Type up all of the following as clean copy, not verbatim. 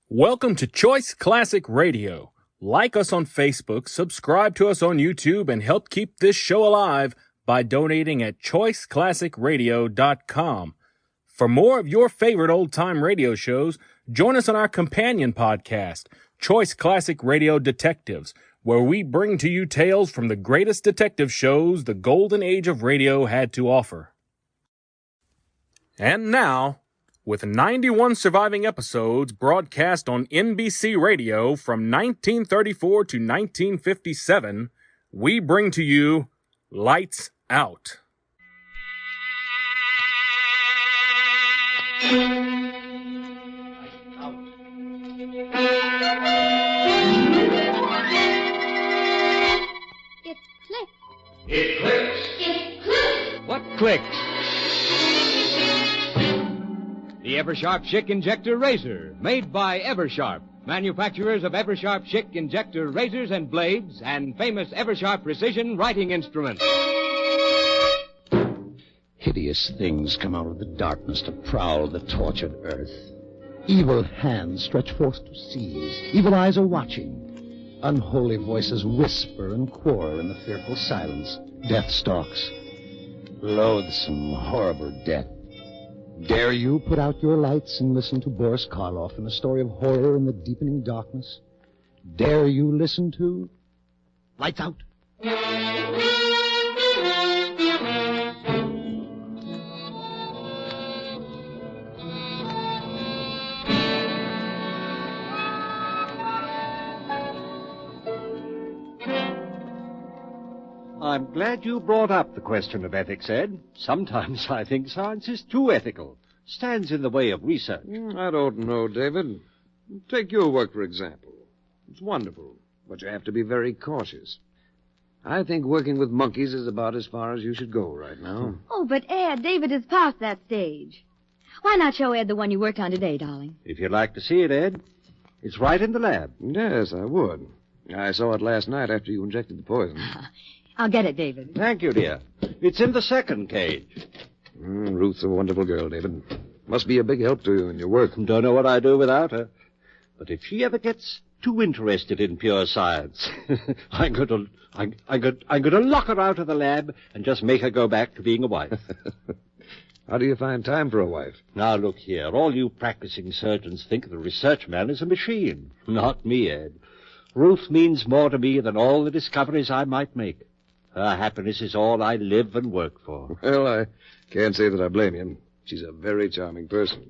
Welcome to Choice Classic Radio. Like us on Facebook, subscribe to us on YouTube, and help keep this show alive by donating at choiceclassicradio.com. For more of your favorite old-time radio shows, join us on our companion podcast, Choice Classic Radio Detectives, where we bring to you tales from the greatest detective shows the golden age of radio had to offer. And now, with 91 surviving episodes broadcast on NBC Radio from 1934 to 1957, we bring to you Lights Out. It clicks. It clicks. It clicks. What clicks? The Eversharp Schick Injector Razor, made by Eversharp, manufacturers of Eversharp Schick Injector Razors and Blades, and famous Eversharp Precision Writing Instruments. Hideous things come out of the darkness to prowl the tortured earth. Evil hands stretch forth to seize. Evil eyes are watching. Unholy voices whisper and quarrel in the fearful silence. Death stalks. Loathsome, horrible death. Dare you put out your lights and listen to Boris Karloff in a story of horror in the deepening darkness? Dare you listen to Lights Out? I'm glad you brought up the question of ethics, Ed. Sometimes I think science is too ethical. Stands in the way of research. I don't know, David. Take your work, for example. It's wonderful, but you have to be very cautious. I think working with monkeys is about as far as you should go right now. Oh, but Ed, David is past that stage. Why not show Ed the one you worked on today, darling? If you'd like to see it, Ed, it's right in the lab. Yes, I would. I saw it last night after you injected the poison. I'll get it, David. Thank you, dear. It's in the second cage. Ruth's a wonderful girl, David. Must be a big help to you in your work. Don't know what I'd do without her. But if she ever gets too interested in pure science, I'm going to lock her out of the lab and just make her go back to being a wife. How do you find time for a wife? Now, look here. All you practicing surgeons think the research man is a machine. Not me, Ed. Ruth means more to me than all the discoveries I might make. Her happiness is all I live and work for. Well, I can't say that I blame you. She's a very charming person.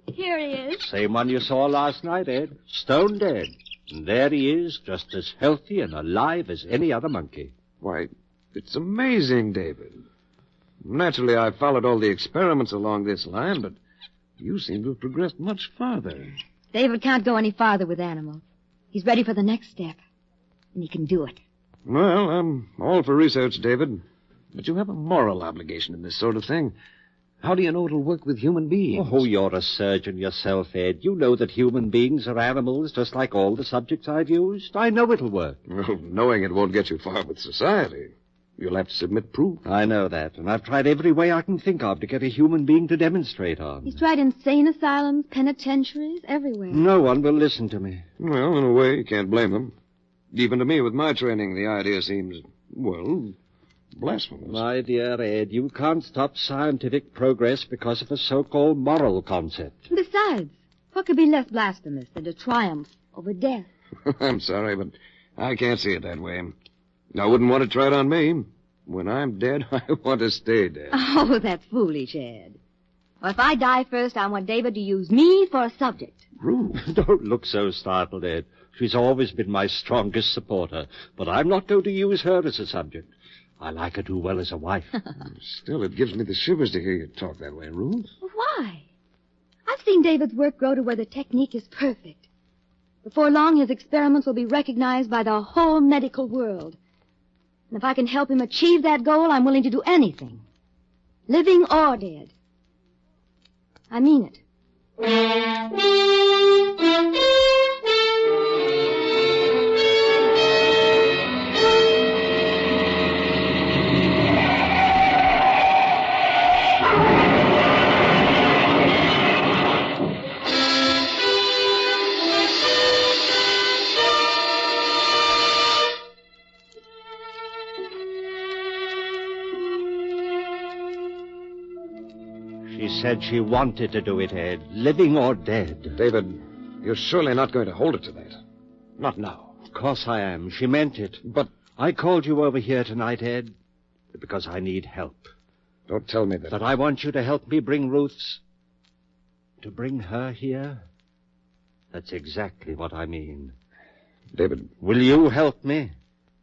Here he is. Same one you saw last night, Ed. Stone dead. And there he is, just as healthy and alive as any other monkey. Why, it's amazing, David. Naturally, I've followed all the experiments along this line, but you seem to have progressed much farther. David can't go any farther with animals. He's ready for the next step. And he can do it. Well, I'm all for research, David. But you have a moral obligation in this sort of thing. How do you know it'll work with human beings? Oh, you're a surgeon yourself, Ed. You know that human beings are animals just like all the subjects I've used. I know it'll work. Well, knowing it won't get you far with society. You'll have to submit proof. I know that, and I've tried every way I can think of to get a human being to demonstrate on. He's tried insane asylums, penitentiaries, everywhere. No one will listen to me. Well, in a way, you can't blame them. Even to me, with my training, the idea seems, well, blasphemous. My dear Ed, you can't stop scientific progress because of a so-called moral concept. Besides, what could be less blasphemous than to triumph over death? I'm sorry, but I can't see it that way. I wouldn't want to try it on me. When I'm dead, I want to stay dead. Oh, that's foolish, Ed. Well, if I die first, I want David to use me for a subject. Ruth. Don't look so startled, Ed. She's always been my strongest supporter, but I'm not going to use her as a subject. I like her too well as a wife. Still, it gives me the shivers to hear you talk that way, Ruth. Why? I've seen David's work grow to where the technique is perfect. Before long, his experiments will be recognized by the whole medical world. And if I can help him achieve that goal, I'm willing to do anything. Living or dead. I mean it. said she wanted to do it, Ed. Living or dead. David, you're surely not going to hold her to that. Not now. Of course I am. She meant it. But I called you over here tonight, Ed, because I need help. don't tell me that. That I want you to help me bring Ruth's... To bring her here? That's exactly what I mean. David. Will you help me?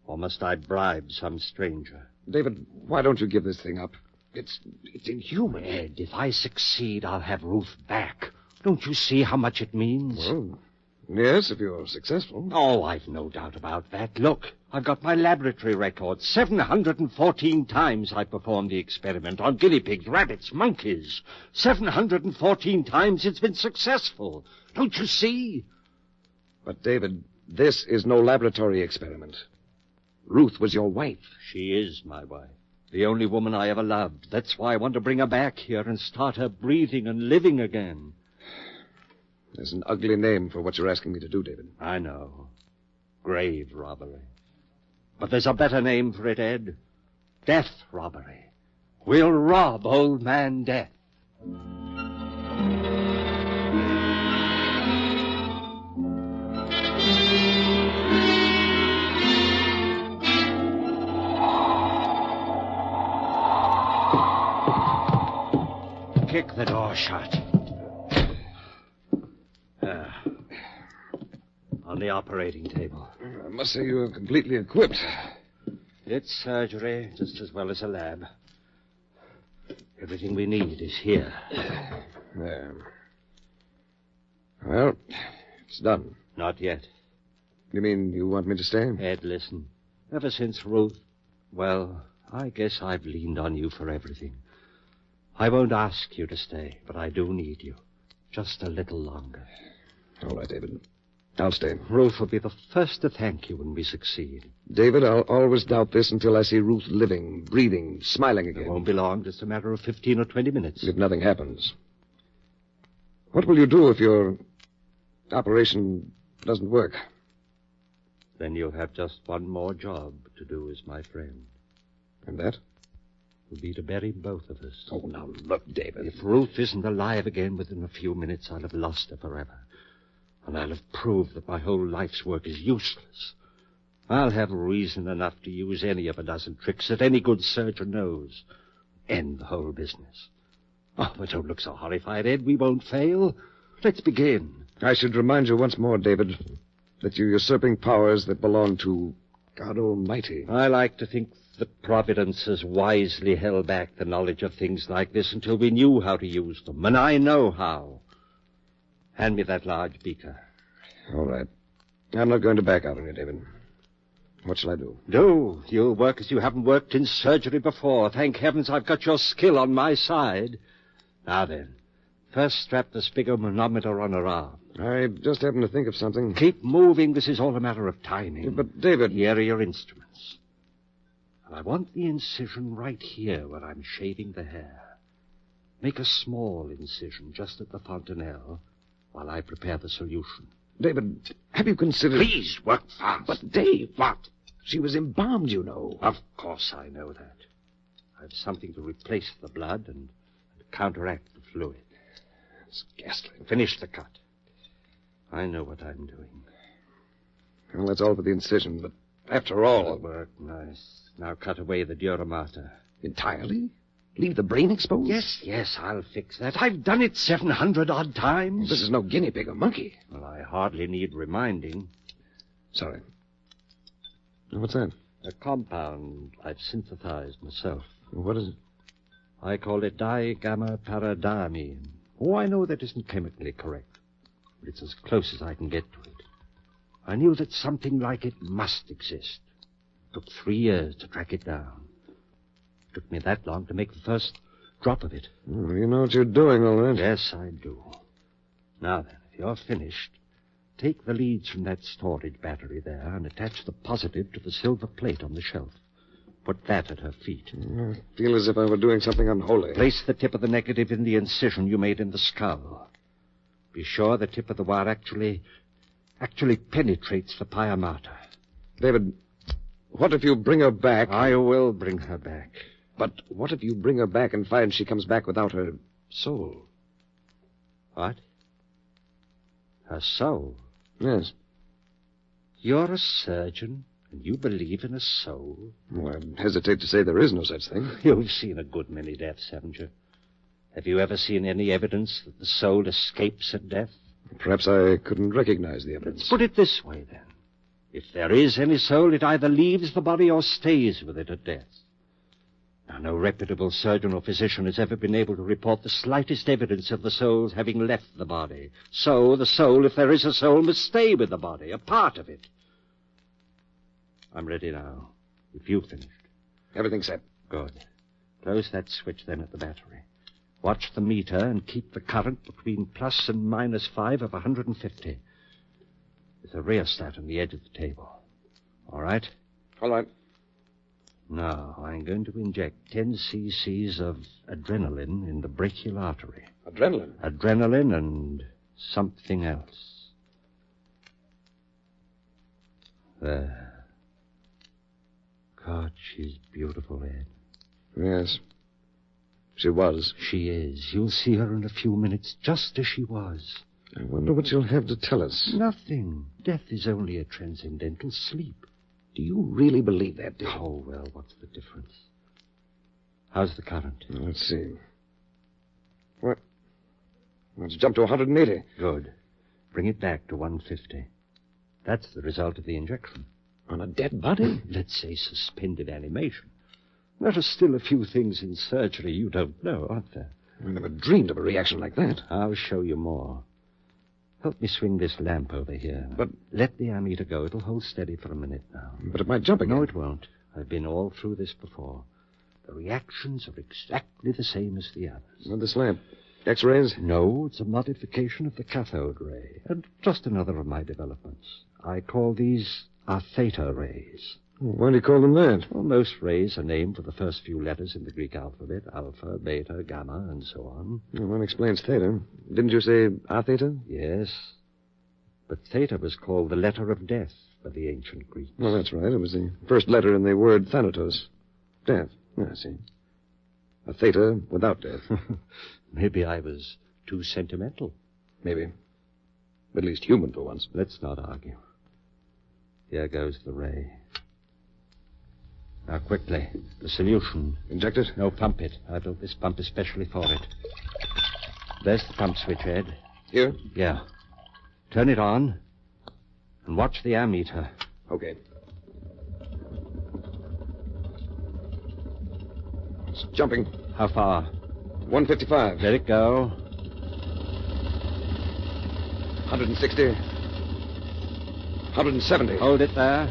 Or must I bribe some stranger? David, why don't you give this thing up? It's inhuman. Ed, if I succeed, I'll have Ruth back. Don't you see how much it means? Well, yes, if you're successful. Oh, I've no doubt about that. Look, I've got my laboratory record. 714 times I performed the experiment on guinea pigs, rabbits, monkeys. 714 times it's been successful. Don't you see? But, David, this is no laboratory experiment. Ruth was your wife. She is my wife. The only woman I ever loved. That's why I want to bring her back here and start her breathing and living again. There's an ugly name for what you're asking me to do, David. I know. Grave robbery. But there's a better name for it, Ed. Death robbery. We'll rob old man Death. Kick the door shut. On the operating table. I must say you're completely equipped. It's surgery just as well as a lab. Everything we need is here. There. Well, it's done. Not yet. You mean you want me to stay? Ed, listen. Ever since Ruth... Well, I guess I've leaned on you for everything. I won't ask you to stay, but I do need you. Just a little longer. All right, David. I'll stay. Ruth will be the first to thank you when we succeed. David, I'll always doubt this until I see Ruth living, breathing, smiling again. It won't be long, just a matter of 15 or 20 minutes. If nothing happens. What will you do if your operation doesn't work? Then you'll have just one more job to do as my friend. And that? Will be to bury both of us. Oh, now look, David. If Ruth isn't alive again within a few minutes, I'll have lost her forever. And I'll have proved that my whole life's work is useless. I'll have reason enough to use any of a dozen tricks that any good surgeon knows. End the whole business. Oh, but don't look so horrified, Ed. We won't fail. Let's begin. I should remind you once more, David, that you're usurping powers that belong to God Almighty. I like to think that Providence has wisely held back the knowledge of things like this until we knew how to use them, and I know how. Hand me that large beaker. All right. I'm not going to back out on you, David. What shall I do? Do. You'll work as you haven't worked in surgery before. Thank heavens I've got your skill on my side. Now then, first strap the sphygmomanometer on her arm. I just happened to think of something. Keep moving. This is all a matter of timing. But, David... Here are your instruments. And I want the incision right here where I'm shaving the hair. Make a small incision just at the fontanelle while I prepare the solution. David, have you considered... Please, work fast. But, Dave... What? She was embalmed, you know. Of course I know that. I've something to replace the blood and counteract the fluid. It's ghastly. Finish the cut. I know what I'm doing. Well, that's all for the incision, but after all... That'll work nice. Now cut away the dura mater. Entirely? Leave the brain exposed? Yes, I'll fix that. I've done it 700-odd times. This is no guinea pig or monkey. Well, I hardly need reminding. Sorry. What's that? A compound I've synthesized myself. What is it? I call it digamma-paradamine. Oh, I know that isn't chemically correct, but it's as close as I can get to it. I knew that something like it must exist. It took 3 years to track it down. It took me that long to make the first drop of it. Oh, you know what you're doing, all right. Yes, I do. Now then, if you're finished, take the leads from that storage battery there and attach the positive to the silver plate on the shelf. Put that at her feet. I feel as if I were doing something unholy. Place the tip of the negative in the incision you made in the skull. Be sure the tip of the wire actually penetrates the pia mater. David, what if you bring her back? I will bring her back. But what if you bring her back and find she comes back without her Soul. What? A soul? Yes. You're a surgeon, and you believe in a soul? Well, I hesitate to say there is no such thing. You've seen a good many deaths, haven't you? Have you ever seen any evidence that the soul escapes at death? Perhaps I couldn't recognize the Let's evidence. put it this way, then. If there is any soul, it either leaves the body or stays with it at death. Now, no reputable surgeon or physician has ever been able to report the slightest evidence of the soul's having left the body. So, the soul, if there is a soul, must stay with the body, a part of it. I'm ready now, if you've finished. Everything's set. Good. Close that switch, then, at the battery. Watch the meter and keep the current between plus and minus 5 of 150. There's a rheostat on the edge of the table. All right? All right. Now, I'm going to inject 10 cc's of adrenaline in the brachial artery. Adrenaline? Adrenaline and something else. There. God, she's beautiful, Ed. Yes. She was. She is. You'll see her in a few minutes, just as she was. I wonder what she'll have to tell us. Nothing. Death is only a transcendental sleep. Do you really believe that, Dick? Oh, well, what's the difference? How's the current? Let's see. What? Let's jump to 180. Good. Bring it back to 150. That's the result of the injection. On a dead body? Let's say suspended animation. There are still a few things in surgery you don't know, aren't there? I never dreamed of a reaction like that. I'll show you more. Help me swing this lamp over here. But... Let the ammeter go. It'll hold steady for a minute now. But it might jump again. No, it won't. I've been all through this before. The reactions are exactly the same as the others. What this lamp? X-rays? No, it's a modification of the cathode ray. And just another of my developments. I call these our theta rays. Why do you call them that? Well, most rays are named for the first few letters in the Greek alphabet. Alpha, beta, gamma, and so on. Well, that explains theta. Didn't you say a theta? Yes. But theta was called the letter of death by the ancient Greeks. Well, that's right. It was the first letter in the word thanatos. Death. I see. A theta without death. Maybe I was too sentimental. Maybe. At least human for once. Let's not argue. Here goes the ray. Now, quickly. The solution. Inject it? No, pump it. I built this pump especially for it. There's the pump switch, Ed. Here? Yeah. Turn it on. And watch the ammeter. Okay. It's jumping. How far? 155. Let it go. 160. 170. Hold it there.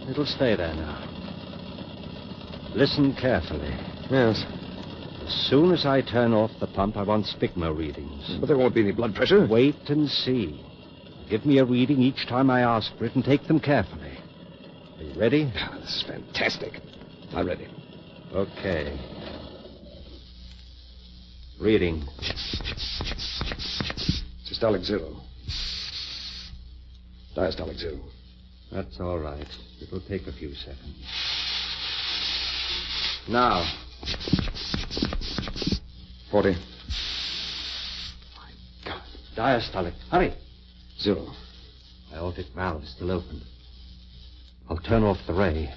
It'll stay there now. Listen carefully. Yes. As soon as I turn off the pump, I want spigma readings. But there won't be any blood pressure. Wait and see. Give me a reading each time I ask for it and take them carefully. Are you ready? This is fantastic. I'm ready. Okay. Reading. Systolic 0. Diastolic 0. That's all right. It'll take a few seconds. Now. 40. My God. Diastolic. Hurry. 0. Aortic valve is still open. I'll turn off the ray.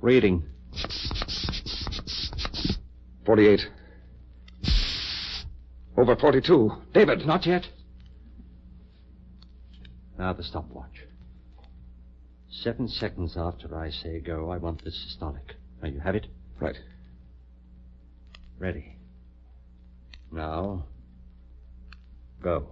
Reading. 48. Over 42. David. Not yet. Now the stopwatch. 7 seconds after I say go, I want the systolic. Now you have it? Right. Ready. Now, go.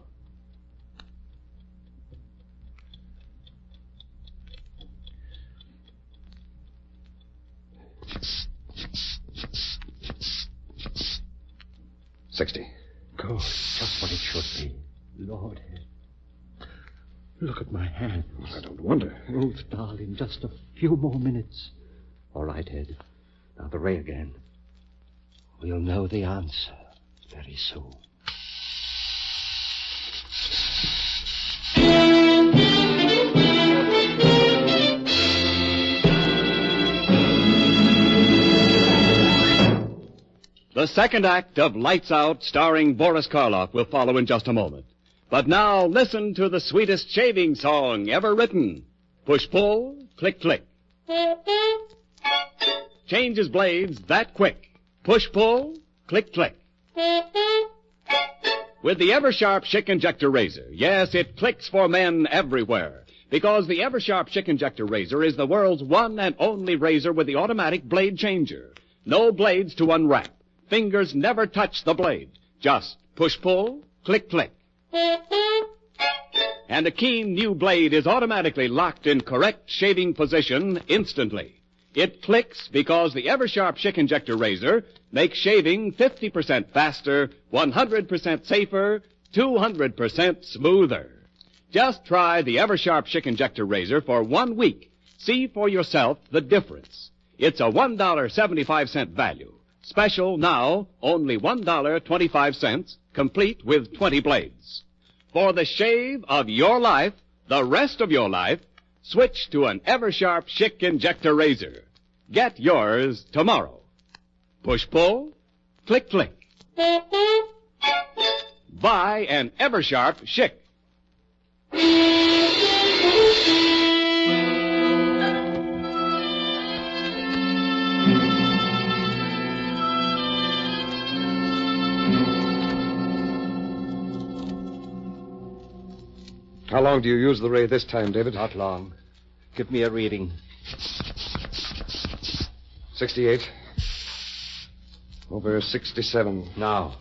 $60. Good. Just what it should be. Lord, look at my hands. I don't wonder. Ruth, darling, just a few more minutes. All right, Ed. Now the ray again. We'll know the answer very soon. The second act of Lights Out, starring Boris Karloff, will follow in just a moment. But now, listen to the sweetest shaving song ever written. Push-pull, click-click. Changes blades that quick. Push-pull, click-click. With the Eversharp Schick Injector Razor, yes, it clicks for men everywhere. Because the Eversharp Schick Injector Razor is the world's one and only razor with the automatic blade changer. No blades to unwrap. Fingers never touch the blade. Just push-pull, click-click. And a keen new blade is automatically locked in correct shaving position instantly. It clicks because the Eversharp Schick Injector Razor makes shaving 50% faster, 100% safer, 200% smoother. Just try the Eversharp Schick Injector Razor for 1 week. See for yourself the difference. It's a $1.75 value. Special now, only $1.25, complete with 20 blades. For the shave of your life, the rest of your life, switch to an Eversharp Schick Injector Razor. Get yours tomorrow. Push-pull, click-click. Buy an Eversharp Schick. How long do you use the ray this time, David? Not long. Give me a reading. 68. Over 67. Now.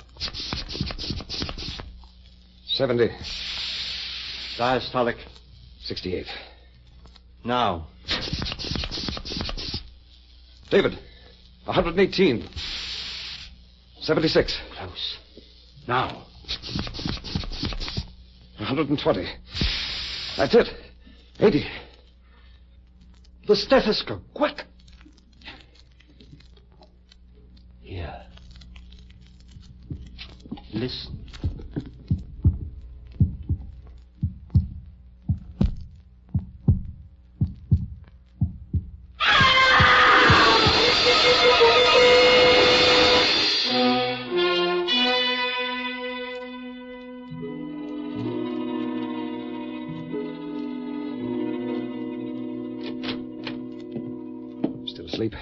70. Diastolic. 68. Now. David, 118. 76. Close. Now. 120. That's it. 80. The stethoscope. Quick. Here. Listen. Still asleep?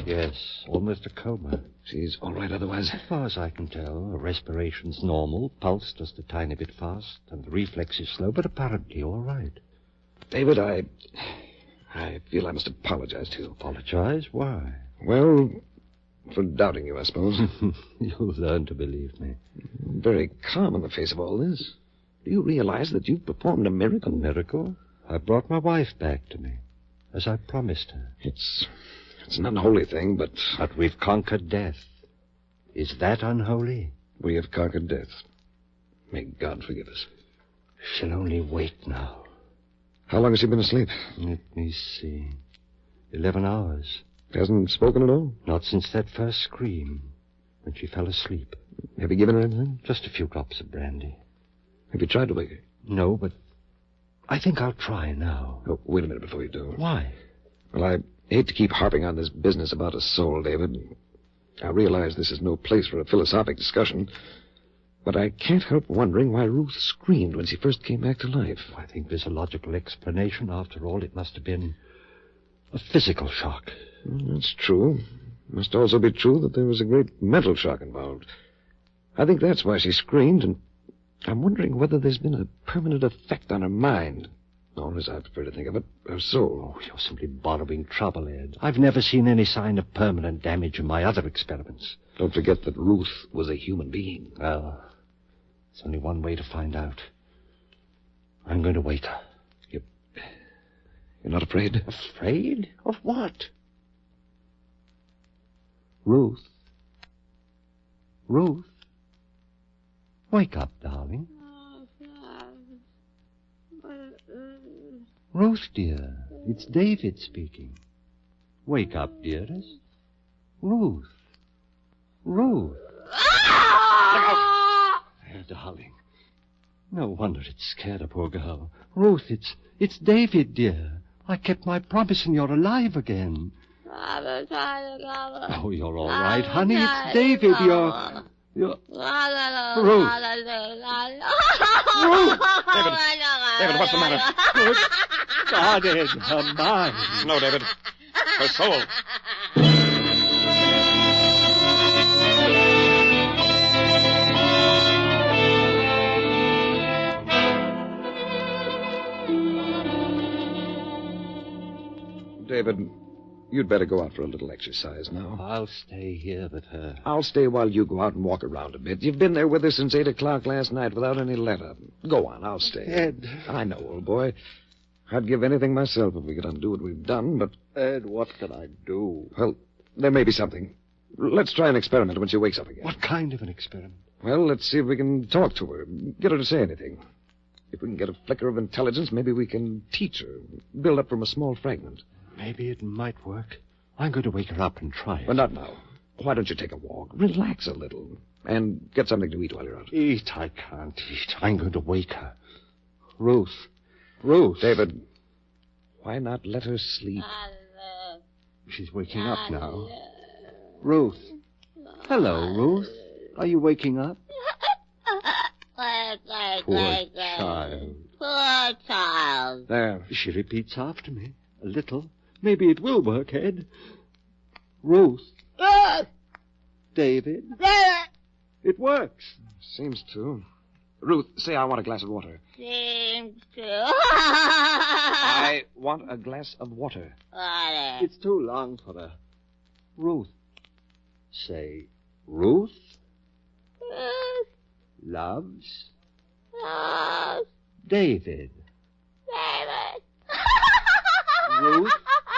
Yes, almost a coma. She's all right otherwise? As far as I can tell, her respiration's normal, pulse just a tiny bit fast, and the reflex is slow, but apparently all right. David, I feel I must apologize to you. Apologize? Why? Well, for doubting you, I suppose. You'll learn to believe me. Very calm in the face of all this. Do you realize that you've performed a miracle? A miracle? I brought my wife back to me, as I promised her. It's an unholy thing, but... But we've conquered death. Is that unholy? We have conquered death. May God forgive us. She'll only wait now. How long has she been asleep? Let me see. 11 hours. Hasn't spoken at all? Not since that first scream, when she fell asleep. Have you given her anything? Just a few drops of brandy. Have you tried to wake her? No, but I think I'll try now. Oh, wait a minute before you do. Why? Well, I hate to keep harping on this business about a soul, David. I realize this is no place for a philosophic discussion, but I can't help wondering why Ruth screamed when she first came back to life. I think there's a logical explanation. After all, it must have been a physical shock. That's true. It must also be true that there was a great mental shock involved. I think that's why she screamed, and I'm wondering whether there's been a permanent effect on her mind. Or, as I prefer to think of it, her soul. Oh, you're simply borrowing trouble, Ed. I've never seen any sign of permanent damage in my other experiments. Don't forget that Ruth was a human being. Well, there's only one way to find out. I'm going to wake her. You're not afraid? Afraid? Of what? Ruth. Ruth. Wake up, darling. Ruth, dear, it's David speaking. Wake up, dearest. Ruth. Ruth. There, darling. No wonder it scared a poor girl. Ruth, it's David, dear. I kept my promise and you're alive again. Oh, you're all right, honey. It's David. You're... Ruth. Ruth. David, what's the matter? Good God in her mind. No, David. Her soul. David, you'd better go out for a little exercise now. I'll stay here with her. I'll stay while you go out and walk around a bit. You've been there with her since 8 o'clock last night without any letter. Go on, I'll stay. Ed. I know, old boy. I'd give anything myself if we could undo what we've done, but... Ed, what can I do? Well, there may be something. Let's try an experiment when she wakes up again. What kind of an experiment? Well, let's see if we can talk to her, get her to say anything. If we can get a flicker of intelligence, maybe we can teach her, build up from a small fragment. Maybe it might work. I'm going to wake her up and try it. But not now. Why don't you take a walk? Relax a little. And get something to eat while you're out. Eat? I can't eat. I'm going to wake her. Ruth. Ruth. David, why not let her sleep? She's waking up now. Ruth. Hello, Ruth. Are you waking up? Poor child. Poor child. There. She repeats after me. A little. Maybe it will work, Ed. Ruth. David. It works. Seems to. Ruth, say I want a glass of water. Seems to. I want a glass of water. It's too long for her. Ruth. Say, Ruth loves David. Ruth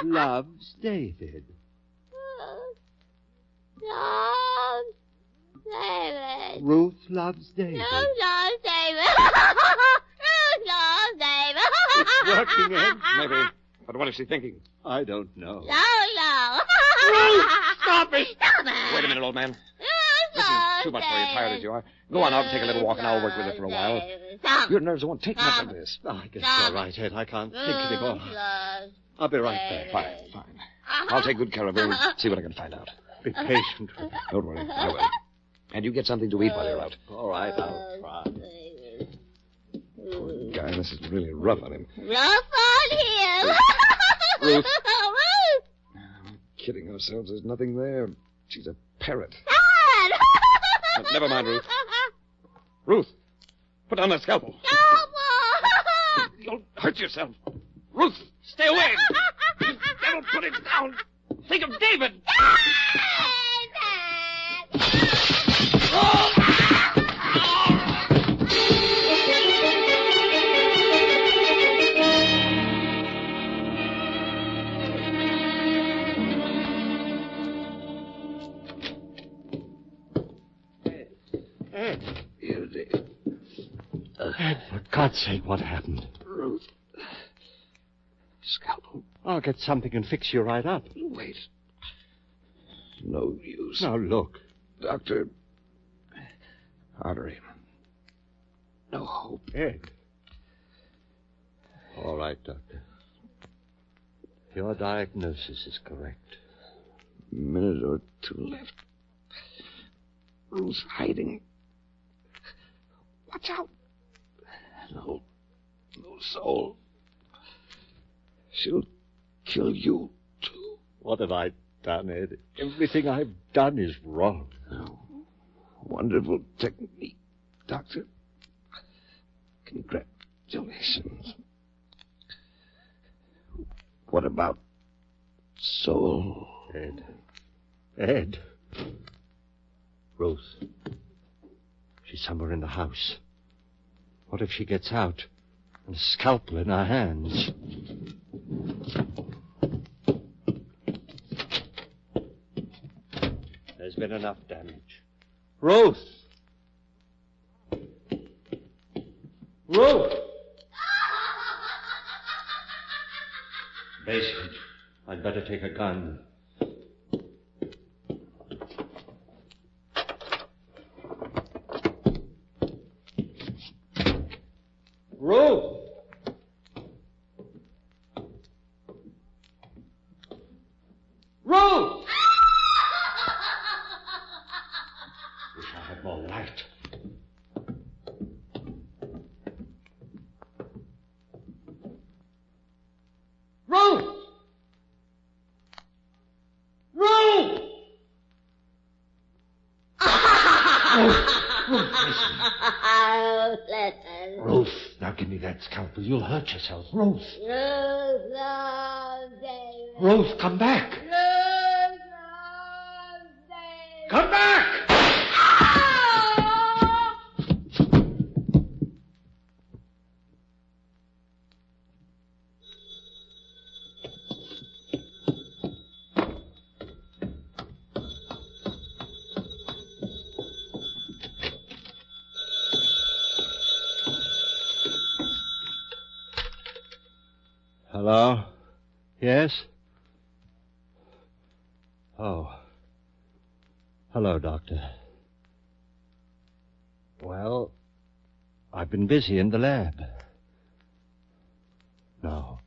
loves David. Ruth loves David. It's working, Ed. Maybe. But what is she thinking? I don't know. Ruth, stop it! Wait a minute, old man. This is too much for you, tired as you are. Go on out and take a little walk, and I'll work with her for a while. Your nerves won't take much of this. I guess you're right, Ed. I can't think anymore. I'll be right back. Fine. I'll take good care of her and see what I can find out. Be patient with her. Don't worry, I will. And you get something to eat while you're out. All right, I'll try. Poor guy, this is really rough on him. Rough on him. Ruth. Ruth. We're kidding ourselves. There's nothing there. She's a parrot. Dad. Never mind, Ruth. Ruth, put down that scalpel. Don't hurt yourself. Ruth, stay away. Don't put it down. Think of David. Ed, for God's sake, what happened? Ruth. Scalpel. I'll get something and fix you right up. Wait. No use. Now, look. Doctor. Artery. No hope. Ed. All right, Doctor. Your diagnosis is correct. A minute or two left. Ruth's hiding. Watch out. No soul. She'll kill you, too. What have I done, Ed? Everything I've done is wrong. Oh, wonderful technique, Doctor. Congratulations. What about soul? Ed. Ruth. She's somewhere in the house. What if she gets out and a scalpel in her hands? There's been enough damage. Ruth! Ruth! Basement. I'd better take a gun. Ruth! Listen. Ruth, now give me that scalpel. You'll hurt yourself. Ruth. David. Ruth, come back. Come back! Hello? Yes? Oh. Hello, Doctor. Well, I've been busy in the lab. No,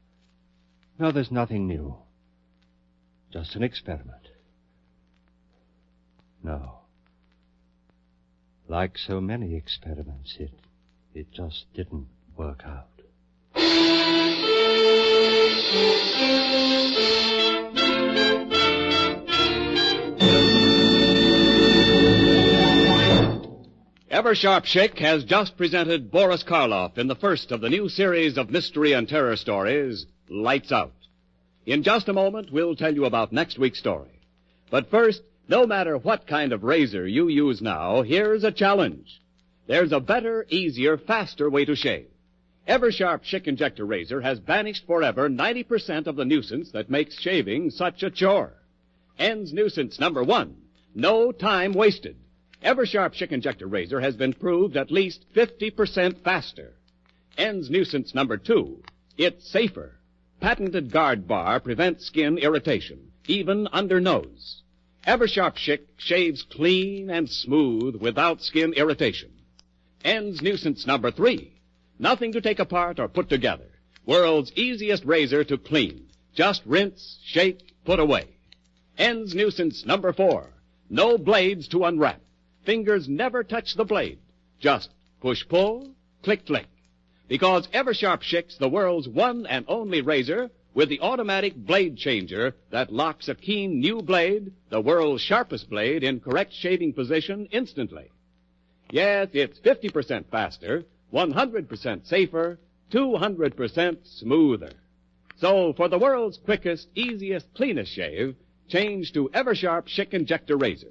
there's nothing new. Just an experiment. No. Like so many experiments, it just didn't work out. Eversharp Schick has just presented Boris Karloff in the first of the new series of mystery and terror stories, Lights Out. In just a moment, we'll tell you about next week's story. But first, no matter what kind of razor you use now, here's a challenge. There's a better, easier, faster way to shave. Eversharp Schick Injector Razor has banished forever 90% of the nuisance that makes shaving such a chore. Ends nuisance number 1, no time wasted. Eversharp Schick Injector Razor has been proved at least 50% faster. Ends nuisance number 2, it's safer. Patented guard bar prevents skin irritation, even under nose. Eversharp Schick shaves clean and smooth without skin irritation. Ends nuisance number 3, nothing to take apart or put together. World's easiest razor to clean. Just rinse, shake, put away. Ends nuisance number 4, no blades to unwrap. Fingers never touch the blade. Just push-pull, click-click. Because Eversharp Schick's the world's one and only razor with the automatic blade changer that locks a keen new blade, the world's sharpest blade, in correct shaving position instantly. Yes, it's 50% faster, 100% safer, 200% smoother. So for the world's quickest, easiest, cleanest shave, change to Eversharp Schick Injector Razor.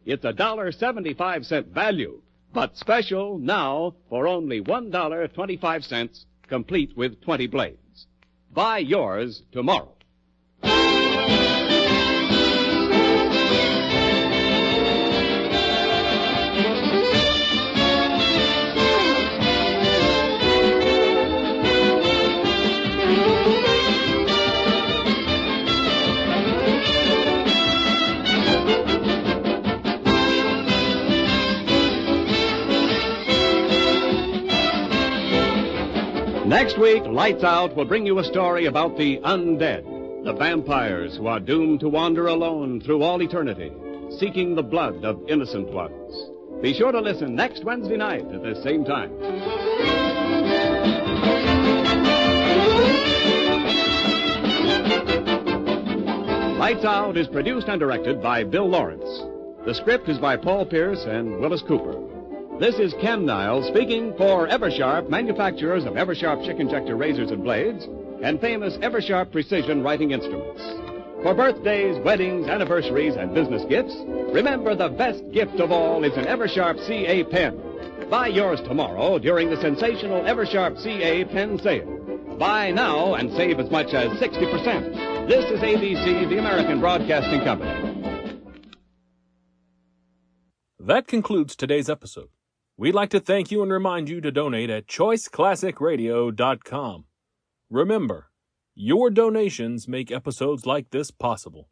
It's $1.75 value, but special now for only $1.25, complete with 20 blades. Buy yours tomorrow. Next week, Lights Out will bring you a story about the undead, the vampires who are doomed to wander alone through all eternity, seeking the blood of innocent ones. Be sure to listen next Wednesday night at this same time. Lights Out is produced and directed by Bill Lawrence. The script is by Paul Pierce and Willis Cooper. This is Ken Niles speaking for Eversharp, manufacturers of Eversharp Schick Injector razors and blades, and famous Eversharp precision writing instruments. For birthdays, weddings, anniversaries, and business gifts, remember the best gift of all is an Eversharp CA pen. Buy yours tomorrow during the sensational Eversharp CA pen sale. Buy now and save as much as 60%. This is ABC, the American Broadcasting Company. That concludes today's episode. We'd like to thank you and remind you to donate at choiceclassicradio.com. Remember, your donations make episodes like this possible.